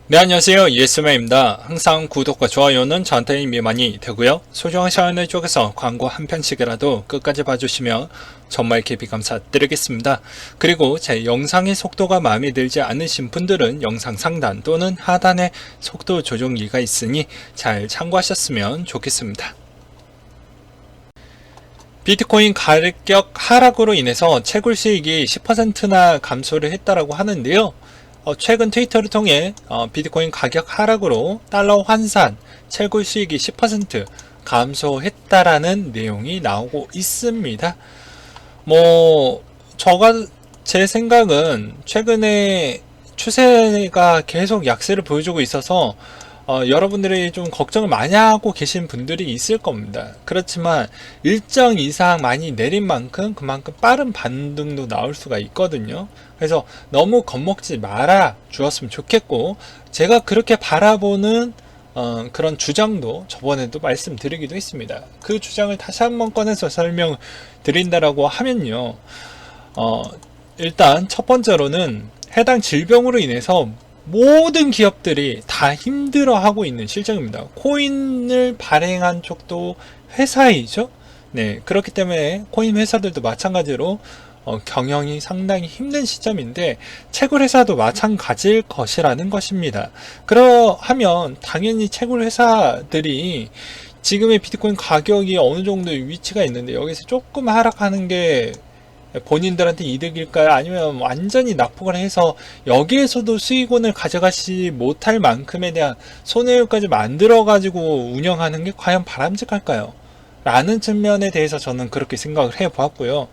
네, 안녕하세요. 예스맨입니다. 항상 구독과 좋아요는 저한테 힘이 많이 되고요. 소중한 시간을 쪼개서 광고 한 편씩이라도 끝까지 봐주시면 정말 깊이 감사드리겠습니다. 그리고 제 영상의 속도가 마음에 들지 않으신 분들은 영상 상단 또는 하단에 속도 조정기가 있으니 잘 참고하셨으면 좋겠습니다. 비트코인 가격 하락으로 인해서 채굴 수익이 10%나 감소를 했다라고 하는데요. 최근 트위터를 통해 비트코인 가격 하락으로 달러 환산 채굴 수익이 10% 감소했다라는 내용이 나오고 있습니다. 제 생각은 최근에 추세가 계속 약세를 보여주고 있어서 여러분들이 좀 걱정을 많이 하고 계신 분들이 있을 겁니다. 그렇지만 일정 이상 많이 내린 만큼 그만큼 빠른 반등도 나올 수가 있거든요. 그래서 너무 겁먹지 말아 주었으면 좋겠고, 제가 그렇게 바라보는 그런 주장도 저번에도 말씀드리기도 했습니다. 그 주장을 다시 한번 꺼내서 설명드린다라고 하면요, 일단 첫 번째로는 해당 질병으로 인해서 모든 기업들이 다 힘들어하고 있는 실정입니다. 코인을 발행한 쪽도 회사이죠. 네, 그렇기 때문에 코인 회사들도 마찬가지로 경영이 상당히 힘든 시점인데, 채굴 회사도 마찬가지일 것이라는 것입니다. 그러하면 당연히 채굴 회사들이 지금의 비트코인 가격이 어느 정도의 위치가 있는데 여기서 조금 하락하는 게 본인들한테 이득일까요? 아니면 완전히 납폭을 해서 여기에서도 수익원을 가져가지 못할 만큼에 대한 손해율까지 만들어 가지고 운영하는 게 과연 바람직할까요? 라는 측면에 대해서 저는 그렇게 생각을 해 보았고요.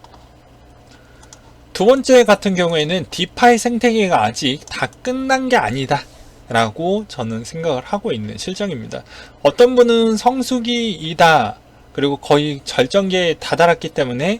두 번째 같은 경우에는 디파이 생태계가 아직 다 끝난 게 아니다 라고 저는 생각을 하고 있는 실정입니다. 어떤 분은 성수기이다, 그리고 거의 절정기에 다다랐기 때문에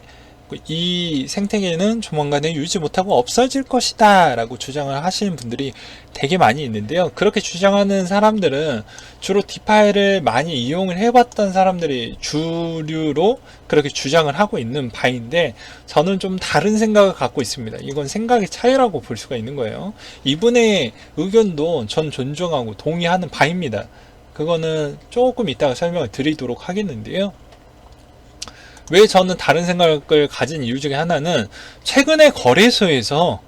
이 생태계는 조만간에 유지 못하고 없어질 것이다 라고 주장을 하시는 분들이 되게 많이 있는데요. 그렇게 주장하는 사람들은 주로 디파이를 많이 이용을 해봤던 사람들이 주류로 그렇게 주장을 하고 있는 바인데, 저는 좀 다른 생각을 갖고 있습니다. 이건 생각의 차이라고 볼 수가 있는 거예요. 이분의 의견도 전 존중하고 동의하는 바입니다. 그거는 조금 이따가 설명을 드리도록 하겠는데요. 왜 저는 다른 생각을 가진 이유 중에 하나는, 최근에 거래소에서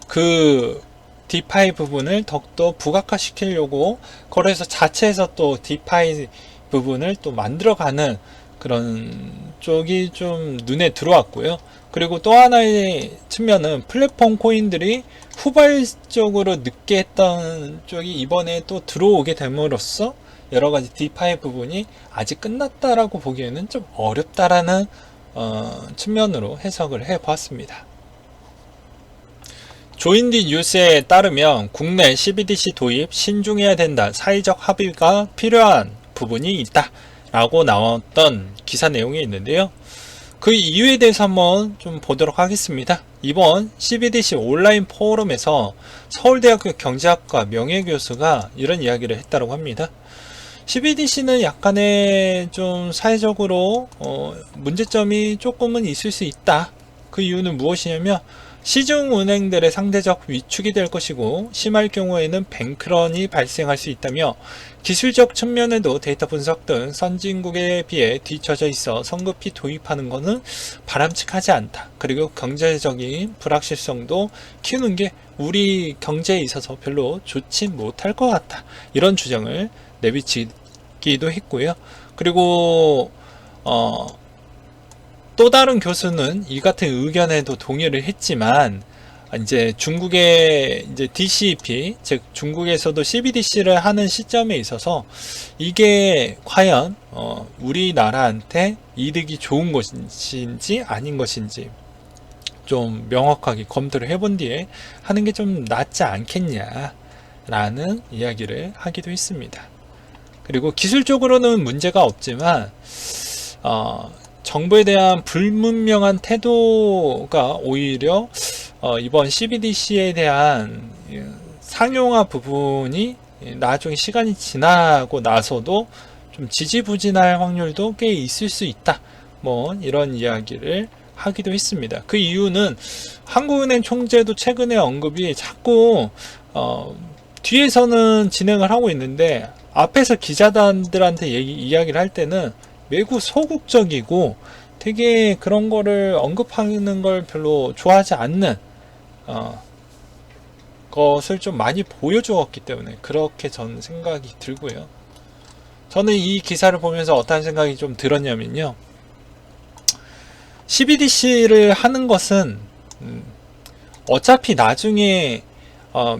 그 디파이 부분을 더욱더 부각화 시키려고 거래소 자체에서 또 디파이 부분을 또 만들어가는 그런 쪽이 좀 눈에 들어왔고요. 그리고 또 하나의 측면은 플랫폼 코인들이 후발적으로 늦게 했던 쪽이 이번에 또 들어오게 됨으로써 여러가지 디파이 부분이 아직 끝났다라고 보기에는 좀 어렵다라는 측면으로 해석을 해보았습니다. 조인디 뉴스에 따르면 국내 CBDC 도입 신중해야 된다, 사회적 합의가 필요한 부분이 있다 라고 나왔던 기사 내용이 있는데요. 그 이유에 대해서 한번 좀 보도록 하겠습니다. 이번 CBDC 온라인 포럼에서 서울대학교 경제학과 명예교수가 이런 이야기를 했다고 합니다. CBDC는 약간의 좀 사회적으로 문제점이 조금은 있을 수 있다. 그 이유는 무엇이냐면, 시중은행들의 상대적 위축이 될 것이고 심할 경우에는 뱅크런이 발생할 수 있다며, 기술적 측면에도 데이터 분석 등 선진국에 비해 뒤처져 있어 성급히 도입하는 것은 바람직하지 않다. 그리고 경제적인 불확실성도 키우는 게 우리 경제에 있어서 별로 좋지 못할 것 같다. 이런 주장을 내비치기도 했고요. 그리고 또 다른 교수는 이 같은 의견에도 동의를 했지만, 이제 중국의 이제 DCEP, 즉 중국에서도 CBDC를 하는 시점에 있어서 이게 과연 우리나라한테 이득이 좋은 것인지 아닌 것인지 좀 명확하게 검토를 해본 뒤에 하는 게 좀 낫지 않겠냐라는 이야기를 하기도 했습니다. 그리고 기술적으로는 문제가 없지만 정부에 대한 불분명한 태도가 오히려 이번 CBDC에 대한 상용화 부분이 나중에 시간이 지나고 나서도 좀 지지부진할 확률도 꽤 있을 수 있다, 이런 이야기를 하기도 했습니다. 그 이유는 한국은행 총재도 최근에 언급이 자꾸 뒤에서는 진행을 하고 있는데 앞에서 기자단들한테 이야기를 할 때는 매우 소극적이고 되게 그런 거를 언급하는 걸 별로 좋아하지 않는 것을 좀 많이 보여주었기 때문에 그렇게 전 생각이 들고요. 저는 이 기사를 보면서 어떤 생각이 좀 들었냐면요. CBDC를 하는 것은 어차피 나중에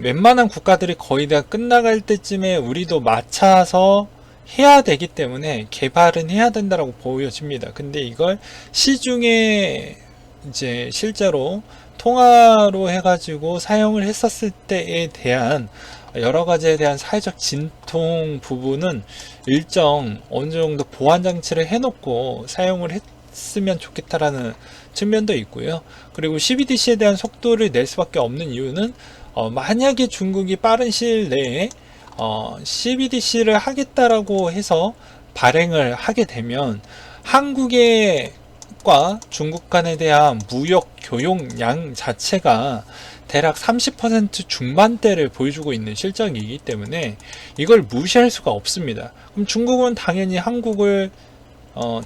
웬만한 국가들이 거의 다 끝나갈 때쯤에 우리도 맞춰서 해야 되기 때문에 개발은 해야 된다라고 보여집니다. 근데 이걸 시중에 이제 실제로 통화로 해가지고 사용을 했었을 때에 대한 여러 가지에 대한 사회적 진통 부분은 일정 어느 정도 보안 장치를 해놓고 사용을 했으면 좋겠다라는 측면도 있고요. 그리고 CBDC에 대한 속도를 낼 수밖에 없는 이유는 만약에 중국이 빠른 시일 내에 CBDC를 하겠다라고 해서 발행을 하게 되면 한국과 중국 간에 대한 무역 교역량 자체가 대략 30% 중반대를 보여주고 있는 실적이기 때문에 이걸 무시할 수가 없습니다. 그럼 중국은 당연히 한국을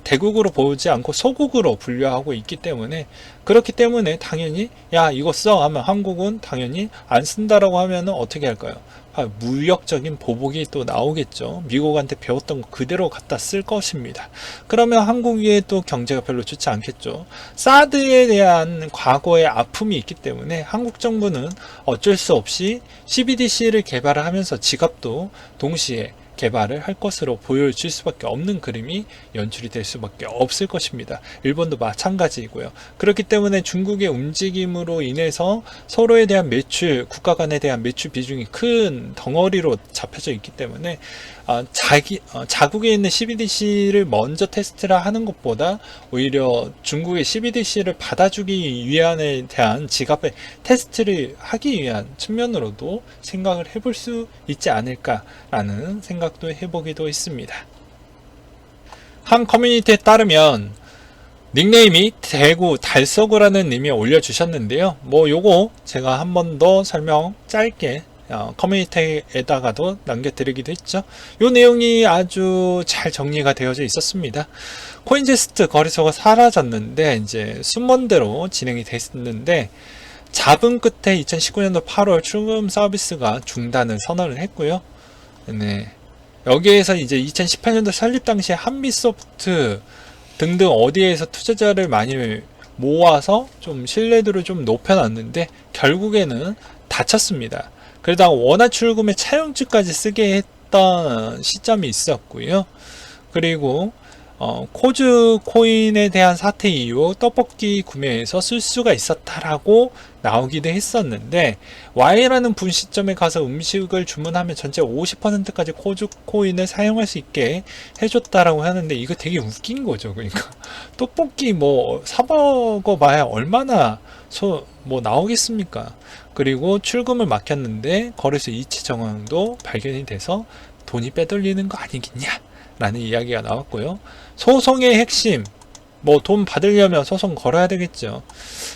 대국으로 보지 않고 소국으로 분류하고 있기 때문에 그렇기 때문에 당연히 야 이거 써 하면 한국은 당연히 안 쓴다라고 하면은 어떻게 할까요? 무역적인 보복이 또 나오겠죠. 미국한테 배웠던 거 그대로 갖다 쓸 것입니다. 그러면 한국의 또 경제가 별로 좋지 않겠죠. 사드에 대한 과거의 아픔이 있기 때문에 한국 정부는 어쩔 수 없이 CBDC를 개발을 하면서 지갑도 동시에 개발을 할 것으로 보여질 수밖에 없는 그림이 연출이 될 수밖에 없을 것입니다. 일본도 마찬가지이고요. 그렇기 때문에 중국의 움직임으로 인해서 서로에 대한 매출, 국가 간에 대한 매출 비중이 큰 덩어리로 잡혀져 있기 때문에 자국에 있는 CBDC를 먼저 테스트를 하는 것보다 오히려 중국의 CBDC를 받아주기 위한에 대한 지갑의 테스트를 하기 위한 측면으로도 생각을 해볼 수 있지 않을까라는 생각도 해보기도 했습니다. 한 커뮤니티에 따르면 닉네임이 대구 달서구라는 님이 올려주셨는데요. 뭐 요거 제가 한 번 더 설명 짧게 커뮤니티에다가도 남겨드리기도 했죠. 요 내용이 아주 잘 정리가 되어져 있었습니다. 코인제스트 거래소가 사라졌는데 이제 순번대로 진행이 됐는데 잡음 끝에 2019년도 8월 출금 서비스가 중단을 선언을 했고요. 네. 여기에서 이제 2018년도 설립 당시에 한미소프트 등등 어디에서 투자자를 많이 모아서 좀 신뢰도를 좀 높여놨는데 결국에는 닫혔습니다. 그러다가 원화 출금의 차용증까지 쓰게 했던 시점이 있었고요. 그리고 코즈 코인에 대한 사태 이후 떡볶이 구매해서 쓸 수가 있었다라고 나오기도 했었는데 Y라는 분시점에 가서 음식을 주문하면 전체 50%까지 코즈 코인을 사용할 수 있게 해줬다라고 하는데 이거 되게 웃긴 거죠. 그러니까 떡볶이 뭐 사먹어 봐야 얼마나 뭐 나오겠습니까? 그리고 출금을 막혔는데 거래소 이치 정황도 발견이 돼서 돈이 빼돌리는 거 아니겠냐 라는 이야기가 나왔고요. 소송의 핵심, 뭐 돈 받으려면 소송 걸어야 되겠죠.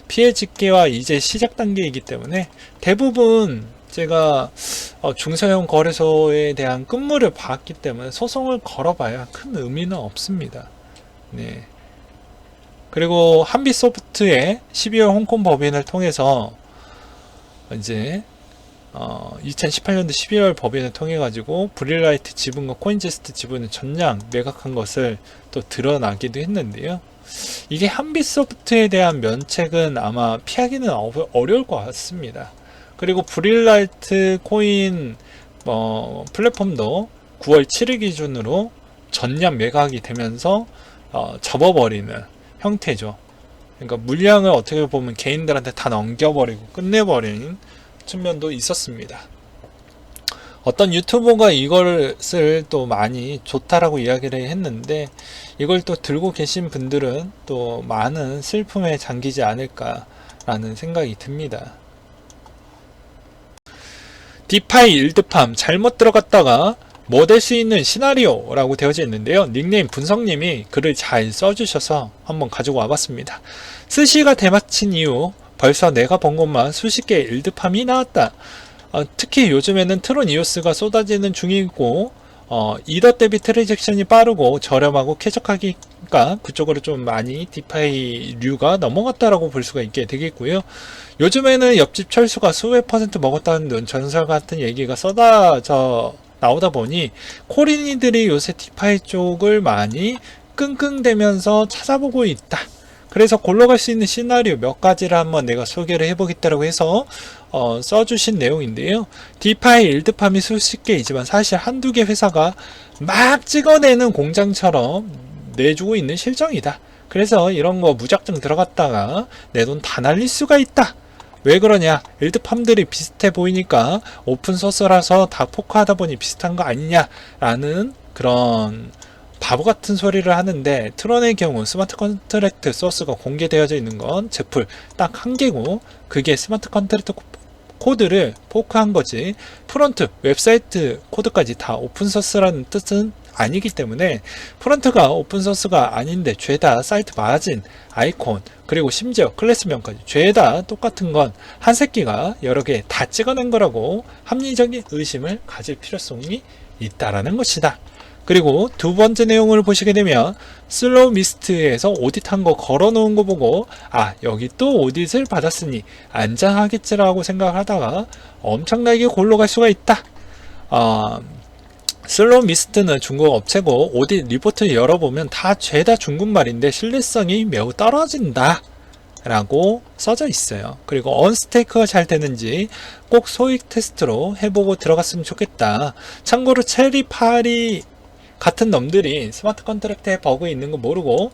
피해 집계와 이제 시작 단계이기 때문에 대부분 제가 중소형 거래소에 대한 끝물을 봤기 때문에 소송을 걸어봐야 큰 의미는 없습니다. 네. 그리고 한비소프트의 12월 홍콩 법인을 통해서 이제 2018년도 12월 법인을 통해 가지고 브릴라이트 지분과 코인제스트 지분을 전량 매각한 것을 또 드러나기도 했는데요. 이게 한비소프트에 대한 면책은 아마 피하기는 어려울 것 같습니다. 그리고 브릴라이트 코인 플랫폼도 9월 7일 기준으로 전량 매각이 되면서 접어버리는 형태죠. 그러니까 물량을 어떻게 보면 개인들한테 다 넘겨버리고 끝내버린 측면도 있었습니다. 어떤 유튜버가 이것을 또 많이 좋다라고 이야기를 했는데 이걸 또 들고 계신 분들은 또 많은 슬픔에 잠기지 않을까라는 생각이 듭니다. 디파이 일드팜 잘못 들어갔다가 뭐 될 수 있는 시나리오 라고 되어져 있는데요. 닉네임 분석님이 글을 잘 써주셔서 한번 가지고 와봤습니다. 스시가 대마친 이후 벌써 내가 본 것만 수십 개의 일드팜이 나왔다. 특히 요즘에는 트론 이오스가 쏟아지는 중이고 이더 대비 트랜잭션이 빠르고 저렴하고 쾌적하니까 그쪽으로 좀 많이 디파이류가 넘어갔다라고 볼 수가 있게 되겠고요. 요즘에는 옆집 철수가 수백 퍼센트 먹었다는 전설 같은 얘기가 쏟아져 나오다 보니 코린이들이 요새 디파이 쪽을 많이 끙끙대면서 찾아보고 있다. 그래서 골로 갈 수 있는 시나리오 몇 가지를 한번 내가 소개를 해보겠다고 해서 써주신 내용인데요. 디파이 일드팜이 수십 개이지만 사실 한두 개 회사가 막 찍어내는 공장처럼 내주고 있는 실정이다. 그래서 이런 거 무작정 들어갔다가 내 돈 다 날릴 수가 있다. 왜 그러냐? 일드팜들이 비슷해 보이니까 오픈소스라서 다 포크하다 보니 비슷한 거 아니냐라는 그런 바보 같은 소리를 하는데, 트론의 경우 스마트 컨트랙트 소스가 공개되어져 있는 건 제풀 딱 한 개고, 그게 스마트 컨트랙트 코드를 포크한 거지 프론트 웹사이트 코드까지 다 오픈소스라는 뜻은 아니기 때문에, 프론트가 오픈소스가 아닌데 죄다 사이트 마진, 아이콘, 그리고 심지어 클래스명까지 죄다 똑같은 건 한 새끼가 여러 개 다 찍어낸 거라고 합리적인 의심을 가질 필요성이 있다라는 것이다. 그리고 두 번째 내용을 보시게 되면 슬로우 미스트에서 오딧한 거 걸어 놓은 거 보고 여기 또 오딧을 받았으니 안장하겠지라고 생각을 하다가 엄청나게 골로 갈 수가 있다. 슬로우 미스트는 중국 업체고 오딧 리포트 열어보면 다 죄다 중국말인데 신뢰성이 매우 떨어진다 라고 써져 있어요. 그리고 언스테이크가 잘 되는지 꼭 소익 테스트로 해보고 들어갔으면 좋겠다. 참고로 체리파리 같은 놈들이 스마트 컨트랙트에 버그 있는 거 모르고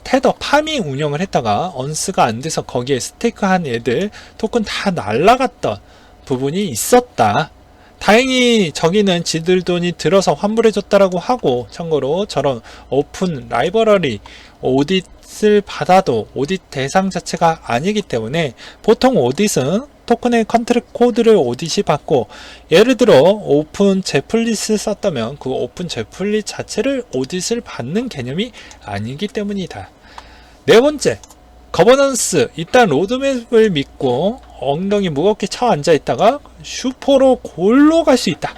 테더 파밍 운영을 했다가 언스가 안 돼서 거기에 스테이크한 애들 토큰 다 날라갔던 부분이 있었다. 다행히 저기는 지들 돈이 들어서 환불해줬다라고 하고, 참고로 저런 오픈 라이브러리 오딧을 받아도 오딧 대상 자체가 아니기 때문에 보통 오딧은 토큰의 컨트랙트 코드를 오딧이 받고, 예를 들어 오픈 제플릿을 썼다면 그 오픈 제플릿 자체를 오딧을 받는 개념이 아니기 때문이다. 네 번째, 거버넌스. 일단 로드맵을 믿고 엉덩이 무겁게 쳐 앉아 있다가 슈퍼로 골로 갈 수 있다.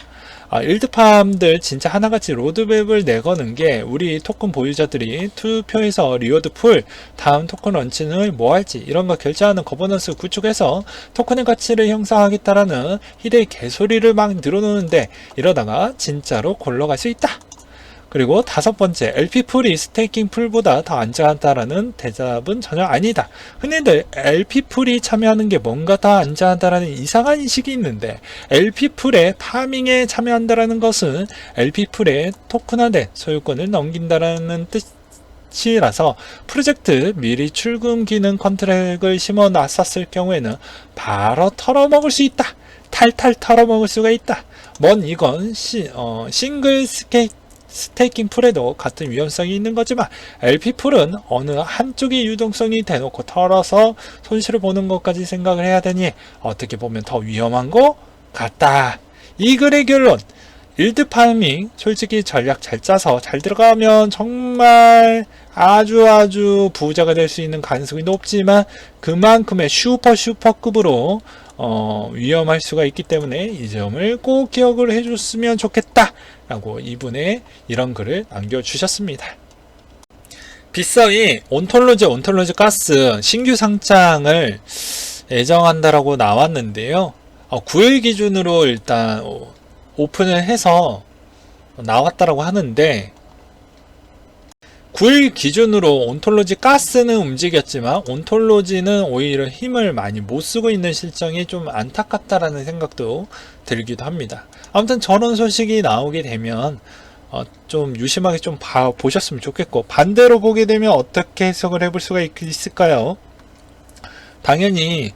일드팜들 진짜 하나같이 로드맵을 내거는 게 우리 토큰 보유자들이 투표해서 리워드 풀, 다음 토큰 런칭을 뭐 할지 이런 거 결정하는 거버넌스 구축해서 토큰의 가치를 형성하겠다라는 희대의 개소리를 막 늘어놓는데, 이러다가 진짜로 골로 갈 수 있다. 그리고 다섯 번째, LP 풀이 스테이킹 풀보다 더 안전하다라는 대답은 전혀 아니다. 흔히들 LP 풀이 참여하는 게 뭔가 더 안전하다라는 이상한 인식이 있는데, LP 풀에 파밍에 참여한다라는 것은 LP 풀에 토큰화된 소유권을 넘긴다라는 뜻이라서 프로젝트 미리 출금 기능 컨트랙을 심어 놨었을 경우에는 바로 털어먹을 수 있다. 탈탈 털어먹을 수가 있다. 이건 싱글 스테이킹 풀에도 같은 위험성이 있는 거지만, LP 풀은 어느 한쪽의 유동성이 대놓고 털어서 손실을 보는 것까지 생각을 해야 되니 어떻게 보면 더 위험한 것 같다. 이 글의 결론, 일드 파밍 솔직히 전략 잘 짜서 잘 들어가면 정말 아주 부자가 될 수 있는 가능성이 높지만, 그만큼의 슈퍼급으로 위험할 수가 있기 때문에 이 점을 꼭 기억을 해줬으면 좋겠다 라고 이분의 이런 글을 남겨주셨습니다. 빗서이 온톨로지 가스 신규 상장을 예정한다라고 나왔는데요. 9일 기준으로 일단 오픈을 해서 나왔다라고 하는데, 9일 기준으로 온톨로지 가스는 움직였지만 온톨로지는 오히려 힘을 많이 못 쓰고 있는 실정이 좀 안타깝다라는 생각도 들기도 합니다. 아무튼 저런 소식이 나오게 되면 좀 유심하게 좀 보셨으면 좋겠고, 반대로 보게 되면 어떻게 해석을 해볼 수가 있을까요? 당연히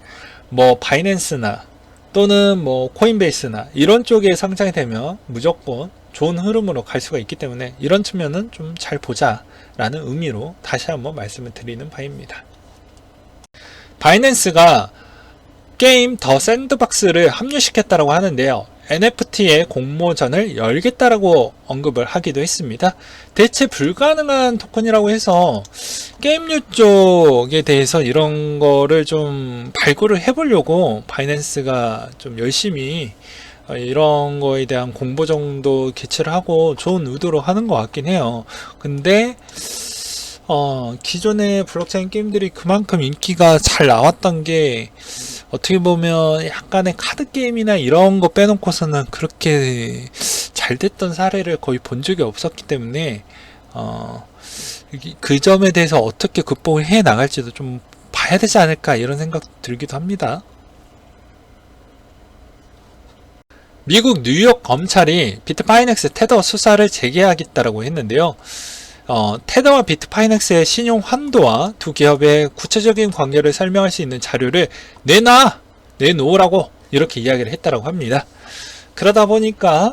바이낸스나 또는 코인베이스나 이런 쪽에 상장이 되면 무조건 좋은 흐름으로 갈 수가 있기 때문에 이런 측면은 좀 잘 보자 라는 의미로 다시 한번 말씀을 드리는 바입니다. 바이낸스가 게임 더 샌드박스를 합류시켰다고 하는데요. NFT의 공모전을 열겠다라고 언급을 하기도 했습니다. 대체 불가능한 토큰이라고 해서 게임류 쪽에 대해서 이런 거를 좀 발굴을 해보려고 바이낸스가 좀 열심히 이런 거에 대한 공모 정도 개최를 하고 좋은 의도로 하는 것 같긴 해요. 근데 기존의 블록체인 게임들이 그만큼 인기가 잘 나왔던 게 어떻게 보면 약간의 카드 게임이나 이런 거 빼놓고서는 그렇게 잘 됐던 사례를 거의 본 적이 없었기 때문에 그 점에 대해서 어떻게 극복을 해 나갈지도 좀 봐야 되지 않을까 이런 생각 들기도 합니다. 미국 뉴욕 검찰이 비트파이넥스 테더 수사를 재개하겠다라고 했는데요. 테더와 비트파이넥스의 신용 환도와 두 기업의 구체적인 관계를 설명할 수 있는 자료를 내놓으라고 이렇게 이야기를 했다라고 합니다. 그러다 보니까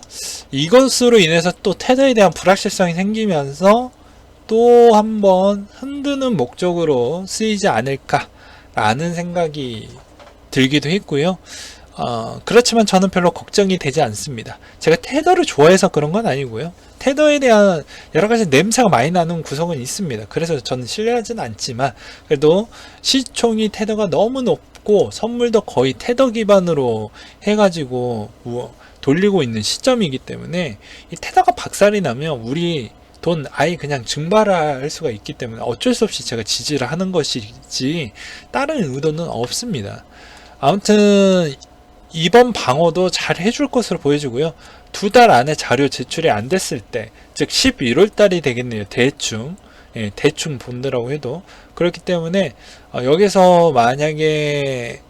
이것으로 인해서 또 테더에 대한 불확실성이 생기면서 또 한번 흔드는 목적으로 쓰이지 않을까라는 생각이 들기도 했고요. 그렇지만 저는 별로 걱정이 되지 않습니다. 제가 테더를 좋아해서 그런 건 아니고요. 테더에 대한 여러가지 냄새가 많이 나는 구석은 있습니다. 그래서 저는 신뢰하지는 않지만 그래도 시총이 테더가 너무 높고 선물도 거의 테더 기반으로 해가지고 돌리고 있는 시점이기 때문에 이 테더가 박살이 나면 우리 돈 아예 그냥 증발할 수가 있기 때문에 어쩔 수 없이 제가 지지를 하는 것이지 다른 의도는 없습니다. 아무튼 이번 방어도 잘 해줄 것으로 보여지고요. 2달 안에 자료 제출이 안 됐을 때, 즉 11월 달이 되겠네요. 대충 본다라고 해도 그렇기 때문에 여기서 만약에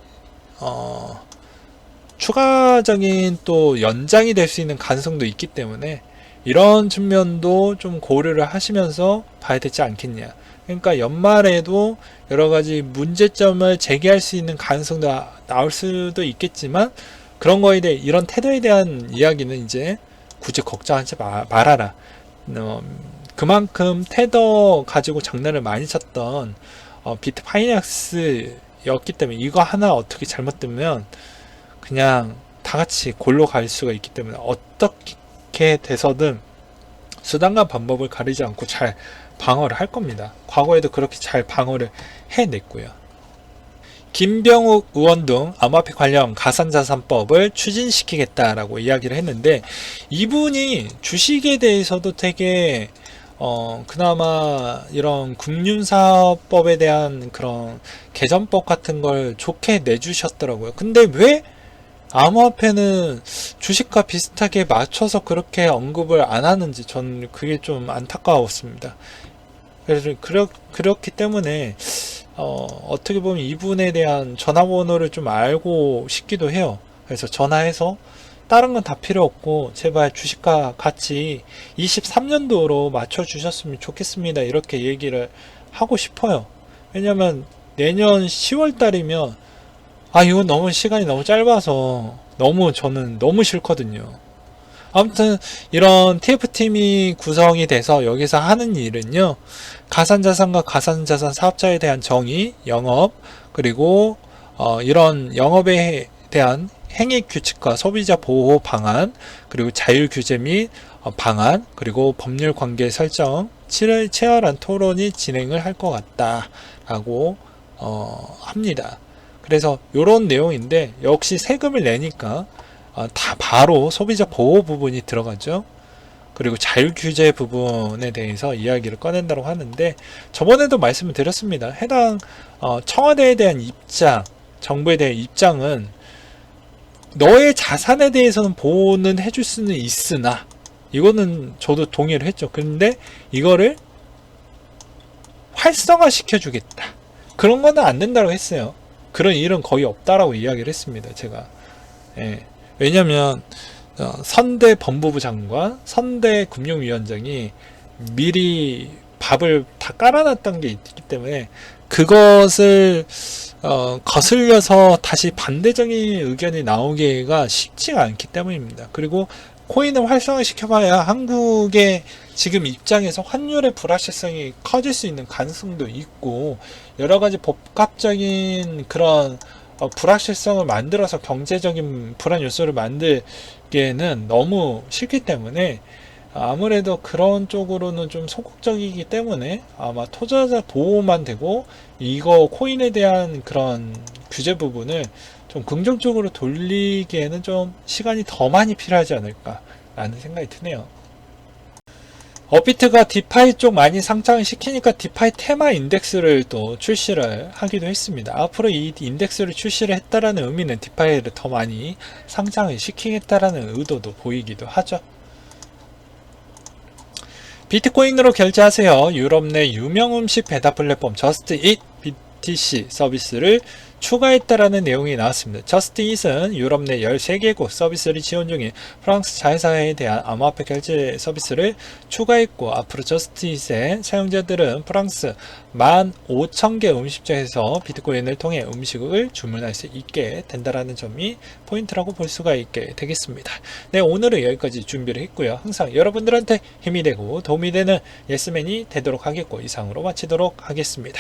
추가적인 또 연장이 될 수 있는 가능성도 있기 때문에 이런 측면도 좀 고려를 하시면서 봐야 되지 않겠냐. 그러니까 연말에도 여러가지 문제점을 제기할 수 있는 가능성도 나올 수도 있겠지만 그런 거에 대해 이런 태도에 대한 이야기는 이제 굳이 걱정하지 말아라. 그만큼 테더 가지고 장난을 많이 쳤던 비트파이넥스였기 때문에 이거 하나 어떻게 잘못되면 그냥 다 같이 골로 갈 수가 있기 때문에 어떻게 돼서든 수단과 방법을 가리지 않고 잘 방어를 할 겁니다. 과거에도 그렇게 잘 방어를 해냈고요. 김병욱 의원 등 암호화폐 관련 가상자산법을 추진시키겠다라고 이야기를 했는데 이분이 주식에 대해서도 되게 그나마 이런 금융사업법에 대한 그런 개정법 같은 걸 좋게 내주셨더라고요. 근데 왜 암호화폐는 주식과 비슷하게 맞춰서 그렇게 언급을 안 하는지 전 그게 좀 안타까웠습니다. 그래서 그렇기 때문에 어떻게 보면 이분에 대한 전화번호를 좀 알고 싶기도 해요. 그래서 전화해서 다른 건 다 필요 없고 제발 주식과 같이 23년도로 맞춰 주셨으면 좋겠습니다. 이렇게 얘기를 하고 싶어요. 왜냐면 내년 10월 달이면 이건 너무 시간이 너무 짧아서 저는 너무 싫거든요. 아무튼 이런 TF팀이 구성이 돼서 여기서 하는 일은요, 가상자산과 가상자산 사업자에 대한 정의, 영업, 그리고 이런 영업에 대한 행위 규칙과 소비자 보호 방안, 그리고 자율 규제 및 방안, 그리고 법률 관계 설정, 치열한 토론이 진행을 할 것 같다라고 합니다. 그래서 이런 내용인데 역시 세금을 내니까 다 바로 소비자 보호 부분이 들어가죠. 그리고 자율 규제 부분에 대해서 이야기를 꺼낸다고 하는데 저번에도 말씀을 드렸습니다. 해당 청와대에 대한 입장, 정부에 대한 입장은 너의 자산에 대해서는 보호는 해줄 수는 있으나 이거는 저도 동의를 했죠. 그런데 이거를 활성화 시켜주겠다. 그런 거는 안 된다고 했어요. 그런 일은 거의 없다라고 이야기를 했습니다. 제가. 왜냐면 선대 법무부 장관, 선대 금융위원장이 미리 밥을 다 깔아놨던 게 있기 때문에 그것을 거슬려서 다시 반대적인 의견이 나오기가 쉽지가 않기 때문입니다. 그리고 코인을 활성화시켜봐야 한국의 지금 입장에서 환율의 불확실성이 커질 수 있는 가능성도 있고 여러가지 복합적인 그런 불확실성을 만들어서 경제적인 불안 요소를 만들기에는 너무 싫기 때문에 아무래도 그런 쪽으로는 좀 소극적이기 때문에 아마 투자자 보호만 되고 이거 코인에 대한 그런 규제 부분을 좀 긍정적으로 돌리기에는 좀 시간이 더 많이 필요하지 않을까 라는 생각이 드네요. 업비트가 디파이 쪽 많이 상장을 시키니까 디파이 테마 인덱스를 또 출시를 하기도 했습니다. 앞으로 이 인덱스를 출시를 했다라는 의미는 디파이를 더 많이 상장을 시키겠다라는 의도도 보이기도 하죠. 비트코인으로 결제하세요. 유럽 내 유명 음식 배달 플랫폼 저스트 잇 BTC 서비스를 추가했다라는 내용이 나왔습니다. 저스트 잇은 유럽 내 13개국 서비스를 지원 중인 프랑스 자회사에 대한 암호화폐 결제 서비스를 추가했고, 앞으로 저스트 잇의 사용자들은 프랑스 15,000개 음식점에서 비트코인을 통해 음식을 주문할 수 있게 된다라는 점이 포인트라고 볼 수가 있게 되겠습니다. 네, 오늘은 여기까지 준비를 했고요. 항상 여러분들한테 힘이 되고 도움이 되는 예스맨이 되도록 하겠고, 이상으로 마치도록 하겠습니다.